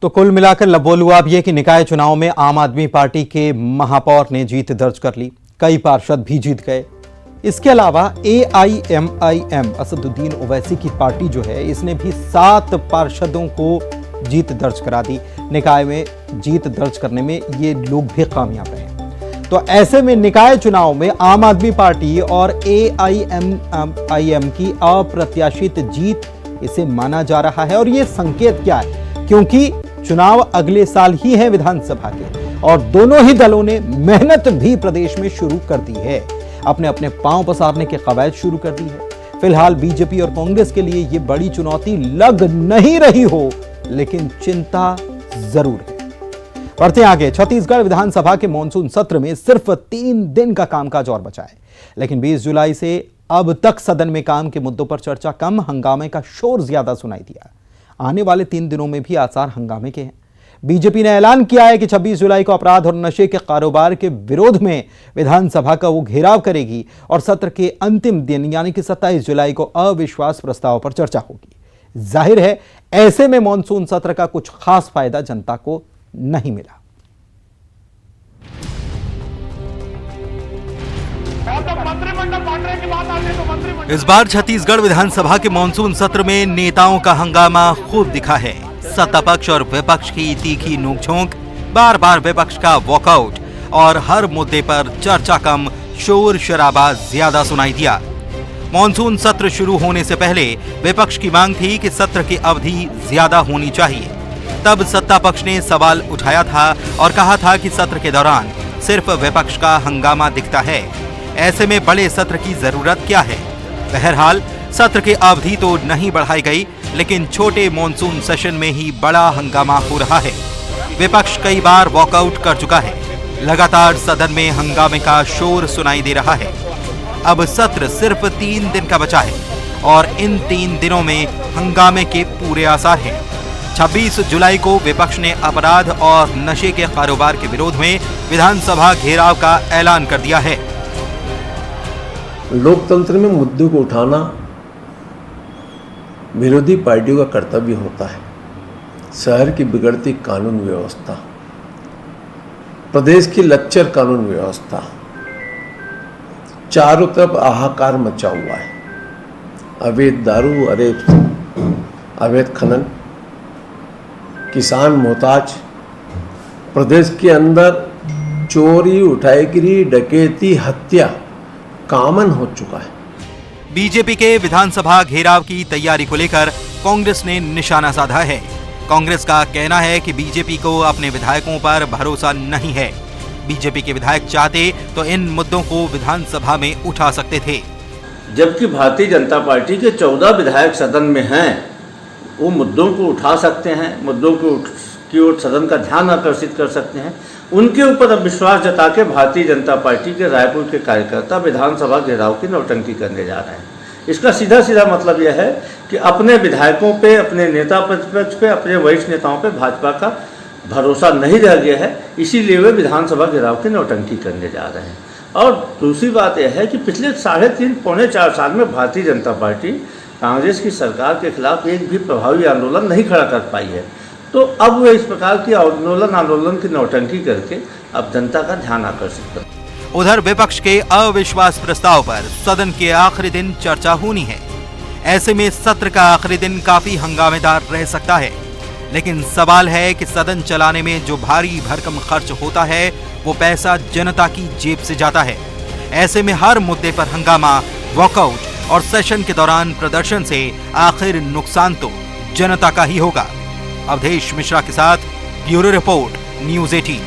तो कुल मिलाकर लबोलू अब ये कि निकाय चुनाव में आम आदमी पार्टी के महापौर ने जीत दर्ज कर ली, कई पार्षद भी जीत गए। इसके अलावा AIMIM असदुद्दीन ओवैसी की पार्टी जो है, इसने भी 7 पार्षदों को जीत दर्ज करा दी। निकाय में जीत दर्ज करने में ये लोग भी कामयाब रहे। तो ऐसे में निकाय चुनाव में आम आदमी पार्टी और AIMIM की अप्रत्याशित जीत इसे माना जा रहा है। और ये संकेत क्या है, क्योंकि चुनाव अगले साल ही है विधानसभा के, और दोनों ही दलों ने मेहनत भी प्रदेश में शुरू कर दी है, अपने अपने पांव पसारने के कवायद शुरू कर दी है। फिलहाल बीजेपी और कांग्रेस के लिए यह बड़ी चुनौती लग नहीं रही हो, लेकिन चिंता जरूर है। बढ़ते आगे, छत्तीसगढ़ विधानसभा के मॉनसून सत्र में सिर्फ 3 दिन का कामकाज और बचा है, लेकिन 20 जुलाई से अब तक सदन में काम के मुद्दों पर चर्चा कम, हंगामे का शोर ज्यादा सुनाई दिया। आने वाले 3 दिनों में भी आसार हंगामे के हैं। बीजेपी ने ऐलान किया है कि 26 जुलाई को अपराध और नशे के कारोबार के विरोध में विधानसभा का वो घेराव करेगी और सत्र के अंतिम दिन यानी कि 27 जुलाई को अविश्वास प्रस्ताव पर चर्चा होगी। जाहिर है ऐसे में मॉनसून सत्र का कुछ खास फायदा जनता को नहीं मिला। इस बार छत्तीसगढ़ विधानसभा के मॉनसून सत्र में नेताओं का हंगामा खूब दिखा है। सत्ता पक्ष और विपक्ष की तीखी नोकझोंक, बार बार विपक्ष का वॉकआउट और हर मुद्दे पर चर्चा कम, शोर शराबा ज्यादा सुनाई दिया। मॉनसून सत्र शुरू होने से पहले विपक्ष की मांग थी कि सत्र की अवधि ज्यादा होनी चाहिए। तब सत्ता पक्ष ने सवाल उठाया था और कहा था कि सत्र के दौरान सिर्फ विपक्ष का हंगामा दिखता है, ऐसे में बड़े सत्र की जरूरत क्या है। बहरहाल सत्र की अवधि तो नहीं बढ़ाई गई, लेकिन छोटे मॉनसून सेशन में ही बड़ा हंगामा हो रहा है। विपक्ष कई बार वॉकआउट कर चुका है। लगातार सदन में हंगामे का शोर सुनाई दे रहा है। अब सत्र सिर्फ 3 दिन का बचा है और इन 3 दिनों में हंगामे के पूरे आसार हैं। 26 जुलाई को विपक्ष ने अपराध और नशे के कारोबार के विरोध में विधानसभा घेराव का ऐलान कर दिया है। लोकतंत्र में मुद्दों को उठाना विरोधी पार्टियों का कर्तव्य होता है। शहर की बिगड़ती कानून व्यवस्था, प्रदेश की लच्चर कानून व्यवस्था, चारों तरफ हाहाकार मचा हुआ है। अवैध दारू, अवैध खनन, किसान मोहताज, प्रदेश के अंदर चोरी, उठाईगिरी, डकैती, हत्या कॉमन हो चुका है। बीजेपी के विधानसभा घेराव की तैयारी को लेकर कांग्रेस ने निशाना साधा है। कांग्रेस का कहना है कि बीजेपी को अपने विधायकों पर भरोसा नहीं है। बीजेपी के विधायक चाहते तो इन मुद्दों को विधानसभा में उठा सकते थे, जबकि भारतीय जनता पार्टी के 14 विधायक सदन में हैं। वो मुद्दों को उठा सकते हैं, मुद्दों की ओर सदन का ध्यान आकर्षित कर सकते हैं। उनके ऊपर अब विश्वास जता के भारतीय जनता पार्टी के रायपुर के कार्यकर्ता विधानसभा घेराव की नौटंकी करने जा रहे हैं। इसका सीधा सीधा मतलब यह है कि अपने विधायकों पे, अपने नेता प्रतिपक्ष पे, अपने वरिष्ठ नेताओं पे भाजपा का भरोसा नहीं रह गया है, इसीलिए वे विधानसभा घेराव की नौटंकी करने जा रहे हैं। और दूसरी बात यह है कि पिछले 3.5 पौने 4 साल में भारतीय जनता पार्टी कांग्रेस की सरकार के खिलाफ एक भी प्रभावी आंदोलन नहीं खड़ा कर पाई है। तो अब वे इस प्रकार की आंदोलन की नौटंकी करके अब जनता का ध्यान आकर्षित कर। उधर विपक्ष के अविश्वास प्रस्ताव पर सदन के आखिरी दिन चर्चा होनी है। ऐसे में सत्र का आखिरी दिन काफी हंगामेदार रह सकता है, लेकिन सवाल है कि सदन चलाने में जो भारी भरकम खर्च होता है वो पैसा जनता की जेब से जाता है। ऐसे में हर मुद्दे पर हंगामा, वॉकआउट और सेशन के दौरान प्रदर्शन से आखिर नुकसान तो जनता का ही होगा। अवधेश मिश्रा के साथ ब्यूरो रिपोर्ट, न्यूज़ 18।